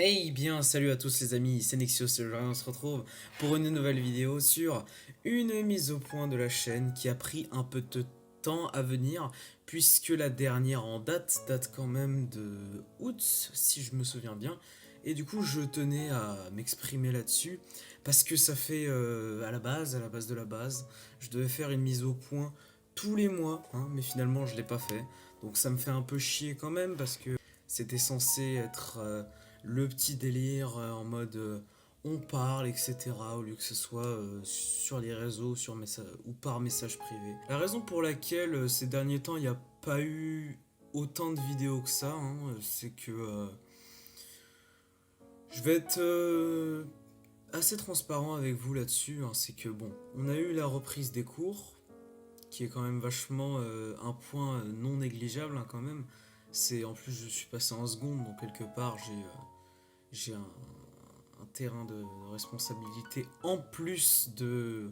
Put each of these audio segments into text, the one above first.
Hey bien, salut à tous les amis, c'est Nexios et aujourd'hui on se retrouve pour une nouvelle vidéo sur une mise au point de la chaîne qui a pris un peu de temps à venir puisque la dernière en date quand même de août si je me souviens bien, et du coup je tenais à m'exprimer là-dessus parce que ça fait à la base de la base, je devais faire une mise au point tous les mois, hein, mais finalement je l'ai pas fait, donc ça me fait un peu chier quand même parce que c'était censé être le petit délire en mode on parle, etc. au lieu que ce soit sur les réseaux ou par message privé. La raison pour laquelle ces derniers temps il n'y a pas eu autant de vidéos que ça, hein, c'est que je vais être assez transparent avec vous là-dessus, hein, c'est que bon, on a eu la reprise des cours, qui est quand même vachement un point non négligeable hein, quand même. C'est en plus je suis passé en seconde, donc quelque part j'ai un terrain de responsabilité en plus de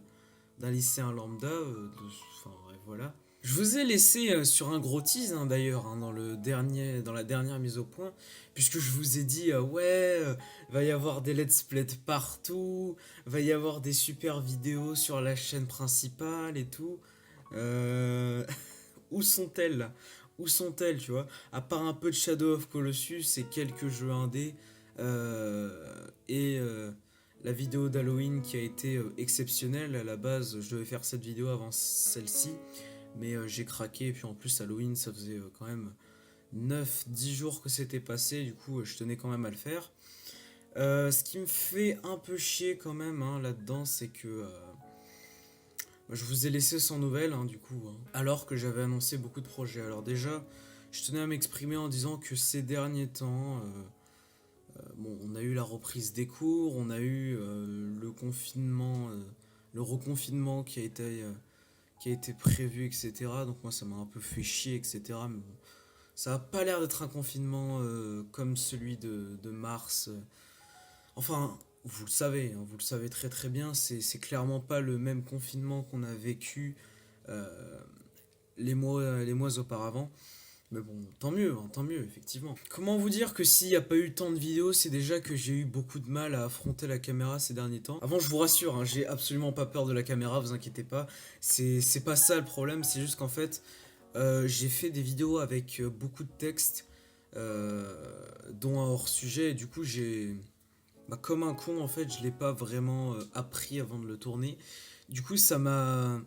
d'un lycéen lambda. Enfin bref, voilà. Je vous ai laissé sur un gros tease hein, d'ailleurs hein, dans la dernière mise au point, puisque je vous ai dit ouais, va y avoir des let's play de partout, va y avoir des super vidéos sur la chaîne principale et tout. Euh, Où sont-elles là? Où sont-elles, tu vois? À part un peu de Shadow of Colossus et quelques jeux indés, et la vidéo d'Halloween qui a été exceptionnelle. À la base, je devais faire cette vidéo avant celle-ci, mais j'ai craqué. Et puis en plus, Halloween, ça faisait quand même 9 10 jours que c'était passé, du coup, je tenais quand même à le faire. Ce qui me fait un peu chier quand même hein, là-dedans, c'est que je vous ai laissé sans nouvelles, hein, du coup, hein, alors que j'avais annoncé beaucoup de projets. Alors déjà, je tenais à m'exprimer en disant que ces derniers temps, bon, on a eu la reprise des cours, on a eu le confinement, le reconfinement qui a été prévu, etc. Donc moi, ça m'a un peu fait chier, etc. Mais bon, ça a pas l'air d'être un confinement comme celui de mars. Enfin, vous le savez, hein, vous le savez très très bien, c'est clairement pas le même confinement qu'on a vécu euh, les mois auparavant. Mais bon, tant mieux, effectivement. Comment vous dire que s'il n'y a pas eu tant de vidéos, c'est déjà que j'ai eu beaucoup de mal à affronter la caméra ces derniers temps. Avant, je vous rassure, hein, j'ai absolument pas peur de la caméra, vous inquiétez pas. C'est pas ça le problème, c'est juste qu'en fait, j'ai fait des vidéos avec beaucoup de textes, dont un hors sujet, et du coup, comme un con, en fait, je l'ai pas vraiment appris avant de le tourner. Du coup, ça m'a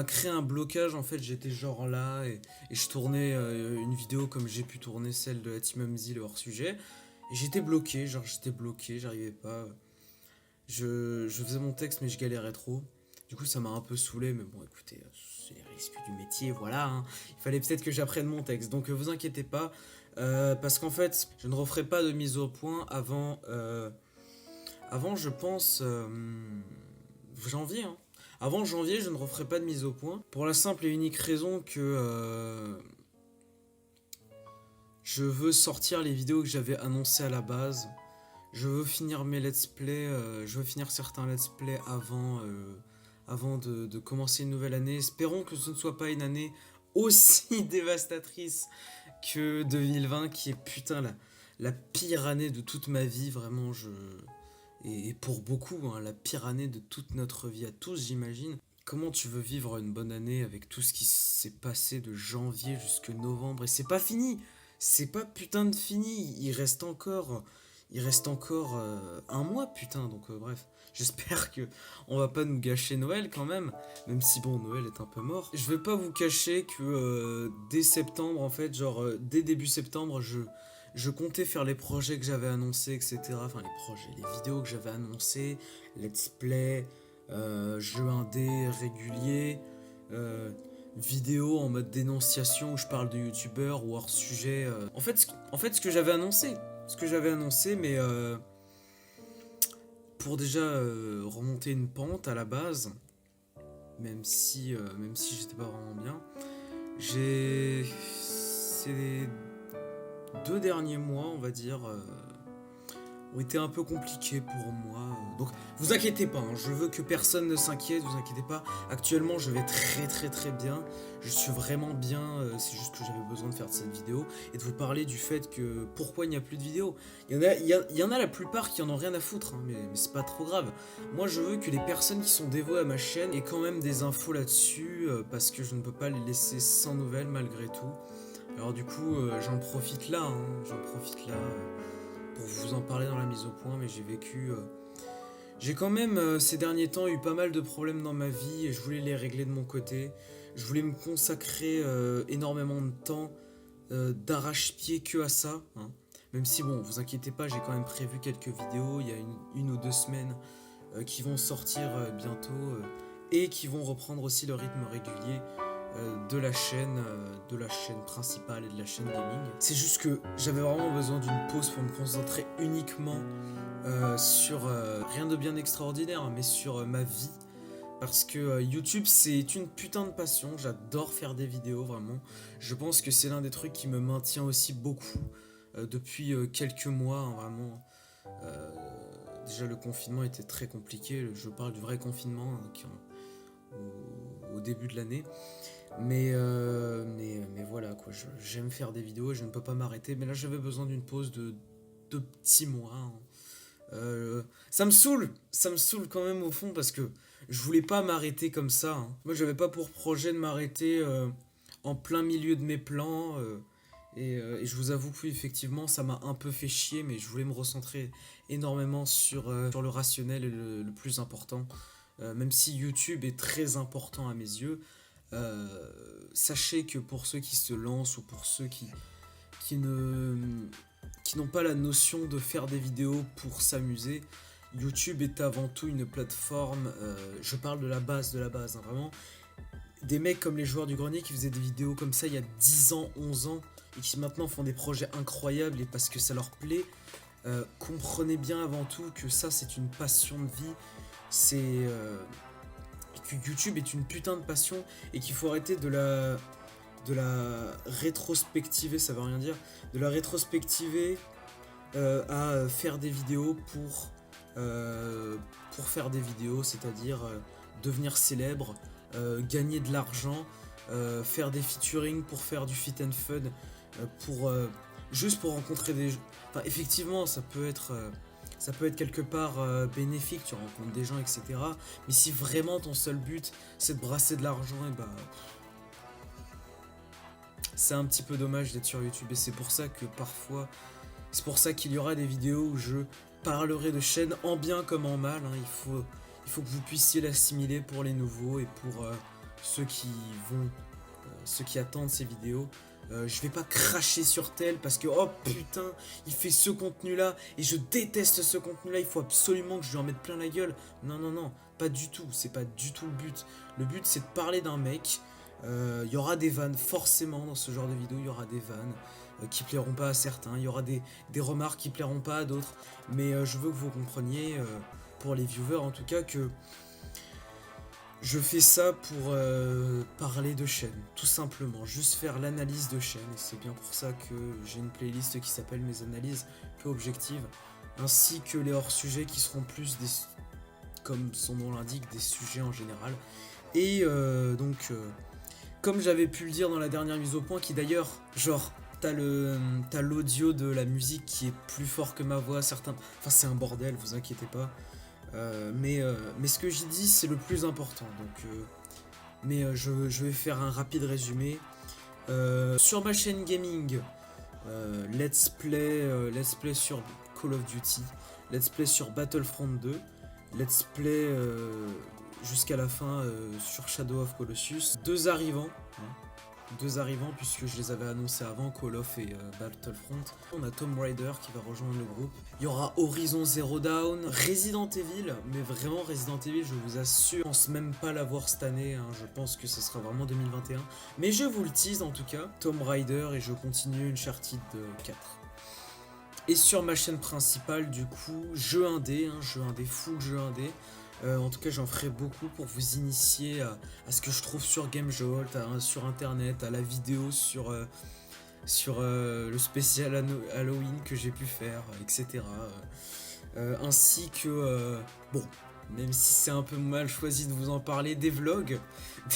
créé un blocage. En fait, j'étais genre là et je tournais une vidéo comme j'ai pu tourner celle de la Team Hamzy, le hors sujet. Et j'étais bloqué, j'arrivais pas. Je faisais mon texte, mais je galérais trop. Du coup, ça m'a un peu saoulé, mais bon, écoutez, c'est les risques du métier, voilà, hein. Il fallait peut-être que j'apprenne mon texte, donc vous inquiétez pas, parce qu'en fait, je ne referai pas de mise au point avant, je pense, janvier, hein. Avant janvier, je ne referai pas de mise au point, pour la simple et unique raison que je veux sortir les vidéos que j'avais annoncées à la base. Je veux finir mes let's play, je veux finir certains let's play avant de commencer une nouvelle année. Espérons que ce ne soit pas une année aussi dévastatrice que 2020, qui est putain la pire année de toute ma vie, vraiment. Et pour beaucoup, hein, la pire année de toute notre vie à tous, j'imagine. Comment tu veux vivre une bonne année avec tout ce qui s'est passé de janvier jusqu'à novembre? Et c'est pas fini! C'est pas putain de fini! Il reste encore un mois, putain! Donc bref, j'espère que on va pas nous gâcher Noël quand même si bon, Noël est un peu mort. Je vais pas vous cacher que dès septembre, en fait, genre dès début septembre, je comptais faire les projets que j'avais annoncés, etc. Enfin, les projets, les vidéos que j'avais annoncées, let's play, jeux indé réguliers, euh, vidéos en mode dénonciation où je parle de youtubeurs ou hors sujet. En fait, ce que j'avais annoncé, mais pour déjà remonter une pente à la base, même si j'étais pas vraiment bien, ces 2 derniers mois, on va dire, ont été un peu compliquées pour moi. Donc vous inquiétez pas, hein, je veux que personne ne s'inquiète, vous inquiétez pas. Actuellement je vais très bien, je suis vraiment bien, c'est juste que j'avais besoin de faire cette vidéo et de vous parler du fait que pourquoi il n'y a plus de vidéos. Il y en a la plupart qui en ont rien à foutre, hein, mais c'est pas trop grave. Moi je veux que les personnes qui sont dévouées à ma chaîne aient quand même des infos là-dessus, parce que je ne peux pas les laisser sans nouvelles malgré tout. Alors du coup j'en profite là, pour vous en parler dans la mise au point, mais j'ai quand même ces derniers temps eu pas mal de problèmes dans ma vie et je voulais les régler de mon côté. Je voulais me consacrer énormément de temps d'arrache-pied que à ça, hein. Même si bon, vous inquiétez pas, j'ai quand même prévu quelques vidéos il y a une ou deux semaines qui vont sortir bientôt et qui vont reprendre aussi le rythme régulier de la chaîne principale et de la chaîne gaming. C'est juste que j'avais vraiment besoin d'une pause pour me concentrer uniquement sur rien de bien extraordinaire, mais sur ma vie. Parce que YouTube c'est une putain de passion, j'adore faire des vidéos vraiment. Je pense que c'est l'un des trucs qui me maintient aussi beaucoup depuis quelques mois, hein, vraiment. Déjà le confinement était très compliqué, je parle du vrai confinement hein, au début de l'année. Mais voilà quoi, j'aime faire des vidéos et je ne peux pas m'arrêter. Mais là j'avais besoin d'une pause de petits mois, hein. Ça me saoule quand même au fond parce que je voulais pas m'arrêter comme ça, hein. Moi j'avais pas pour projet de m'arrêter en plein milieu de mes plans et je vous avoue que oui, effectivement ça m'a un peu fait chier, mais je voulais me recentrer énormément sur le rationnel et le plus important. Même si YouTube est très important à mes yeux, sachez que pour ceux qui se lancent ou pour ceux qui ne qui n'ont pas la notion de faire des vidéos pour s'amuser, YouTube est avant tout une plateforme, je parle de la base, hein, vraiment, des mecs comme les joueurs du grenier qui faisaient des vidéos comme ça il y a 10 ans, 11 ans, et qui maintenant font des projets incroyables et parce que ça leur plaît, comprenez bien avant tout que ça c'est une passion de vie, que YouTube est une putain de passion et qu'il faut arrêter de la rétrospectiver, ça veut rien dire, de la rétrospectiver à faire des vidéos pour faire des vidéos, c'est-à-dire devenir célèbre, gagner de l'argent, faire des featuring pour faire du fit and fun, juste pour rencontrer des gens. Enfin, effectivement, ça peut être quelque part bénéfique, tu rencontres des gens, etc. Mais si vraiment ton seul but c'est de brasser de l'argent, et bah c'est un petit peu dommage d'être sur YouTube et c'est pour ça qu'il y aura des vidéos où je parlerai de chaîne en bien comme en mal, hein. Il faut que vous puissiez l'assimiler pour les nouveaux et pour ceux qui attendent ces vidéos. Je vais pas cracher sur tel parce que oh putain il fait ce contenu là et je déteste ce contenu là, il faut absolument que je lui en mette plein la gueule. Non, pas du tout, c'est pas du tout le but. Le but c'est de parler d'un mec. Il y aura des vannes forcément dans ce genre de vidéo, il y aura des vannes qui plairont pas à certains, il y aura des remarques qui plairont pas à d'autres, mais je veux que vous compreniez, pour les viewers en tout cas, que je fais ça pour parler de chaîne, tout simplement, juste faire l'analyse de chaîne, et c'est bien pour ça que j'ai une playlist qui s'appelle mes analyses peu objectives, ainsi que les hors-sujets qui seront plus comme son nom l'indique, des sujets en général, et comme j'avais pu le dire dans la dernière mise au point, qui d'ailleurs, genre, t'as l'audio de la musique qui est plus fort que ma voix, enfin c'est un bordel, vous inquiétez pas. Mais ce que j'ai dit c'est le plus important, donc je vais faire un rapide résumé. Sur ma chaîne gaming, let's play sur Call of Duty, let's play sur Battlefront 2, let's play jusqu'à la fin sur Shadow of Colossus, deux arrivants puisque je les avais annoncés avant, Call of et Battlefront. On a Tomb Raider qui va rejoindre le groupe. Il y aura Horizon Zero Dawn, Resident Evil, mais vraiment Resident Evil, je vous assure, je pense même pas l'avoir cette année, hein, je pense que ce sera vraiment 2021. Mais je vous le tease en tout cas, Tomb Raider, et je continue Uncharted 4. Et sur ma chaîne principale, du coup, jeu indé, full jeu indé. En tout cas, j'en ferai beaucoup pour vous initier à ce que je trouve sur GameJolt, sur internet, à la vidéo sur le spécial Halloween que j'ai pu faire, etc. ainsi que, bon, même si c'est un peu mal choisi de vous en parler, des vlogs.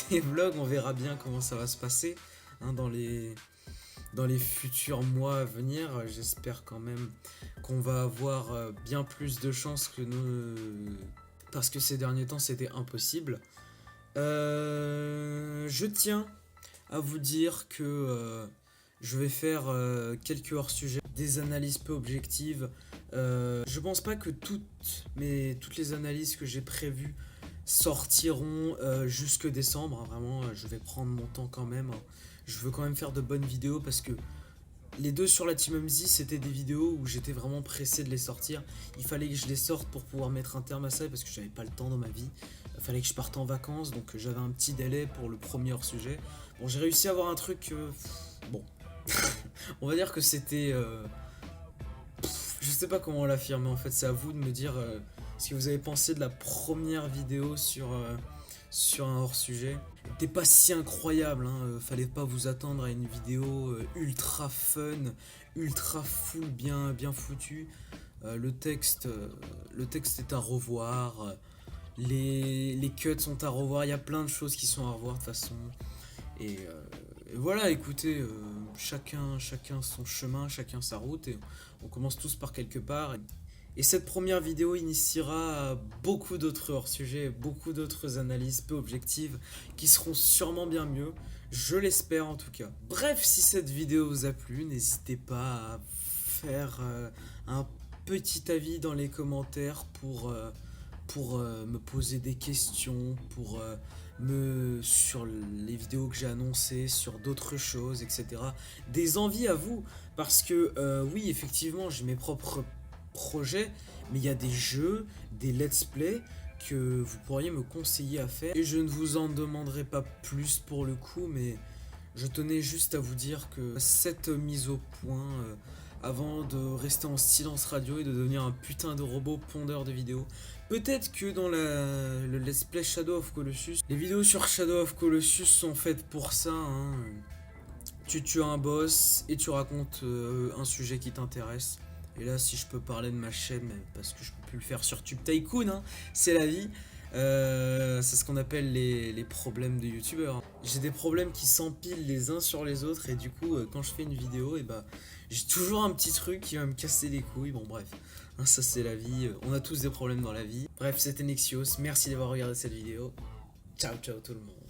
Des vlogs, on verra bien comment ça va se passer hein, dans les futurs mois à venir. J'espère quand même qu'on va avoir bien plus de chances que nous, parce que ces derniers temps c'était impossible. Je tiens à vous dire que je vais faire quelques hors-sujets, des analyses peu objectives. Je pense pas que toutes les analyses que j'ai prévues sortiront jusque décembre. Hein, vraiment, je vais prendre mon temps quand même. Hein. Je veux quand même faire de bonnes vidéos parce que les deux sur la Team MZ, c'était des vidéos où j'étais vraiment pressé de les sortir. Il fallait que je les sorte pour pouvoir mettre un terme à ça parce que j'avais pas le temps dans ma vie. Il fallait que je parte en vacances, donc j'avais un petit délai pour le premier hors-sujet. Bon, j'ai réussi à avoir un truc... bon, on va dire que c'était... je sais pas comment l'affirmer en fait, c'est à vous de me dire ce que vous avez pensé de la première vidéo sur un hors-sujet. C'était pas si incroyable, hein, fallait pas vous attendre à une vidéo ultra fun, ultra full, bien foutu. Le texte est à revoir, les cuts sont à revoir, il y a plein de choses qui sont à revoir de toute façon. Et voilà, écoutez, chacun son chemin, chacun sa route, et on commence tous par quelque part. Et cette première vidéo initiera beaucoup d'autres hors-sujets, beaucoup d'autres analyses peu objectives qui seront sûrement bien mieux, je l'espère en tout cas. Bref, si cette vidéo vous a plu, n'hésitez pas à faire un petit avis dans les commentaires pour me poser des questions, pour sur les vidéos que j'ai annoncées, sur d'autres choses, etc. Des envies à vous, parce que oui, effectivement, j'ai mes propres projets, mais il y a des jeux, des let's play que vous pourriez me conseiller à faire. Et je ne vous en demanderai pas plus pour le coup, mais je tenais juste à vous dire que cette mise au point, avant de rester en silence radio et de devenir un putain de robot pondeur de vidéos, peut-être que dans le let's play Shadow of Colossus, les vidéos sur Shadow of Colossus sont faites pour ça, hein. Tu tues un boss et tu racontes un sujet qui t'intéresse. Et là, si je peux parler de ma chaîne, parce que je peux plus le faire sur Tube Tycoon, hein, c'est la vie. C'est ce qu'on appelle les problèmes de youtubeurs. J'ai des problèmes qui s'empilent les uns sur les autres, et du coup, quand je fais une vidéo, et bah, j'ai toujours un petit truc qui va me casser les couilles. Bon, bref, hein, ça c'est la vie. On a tous des problèmes dans la vie. Bref, c'était Nexios. Merci d'avoir regardé cette vidéo. Ciao, ciao tout le monde.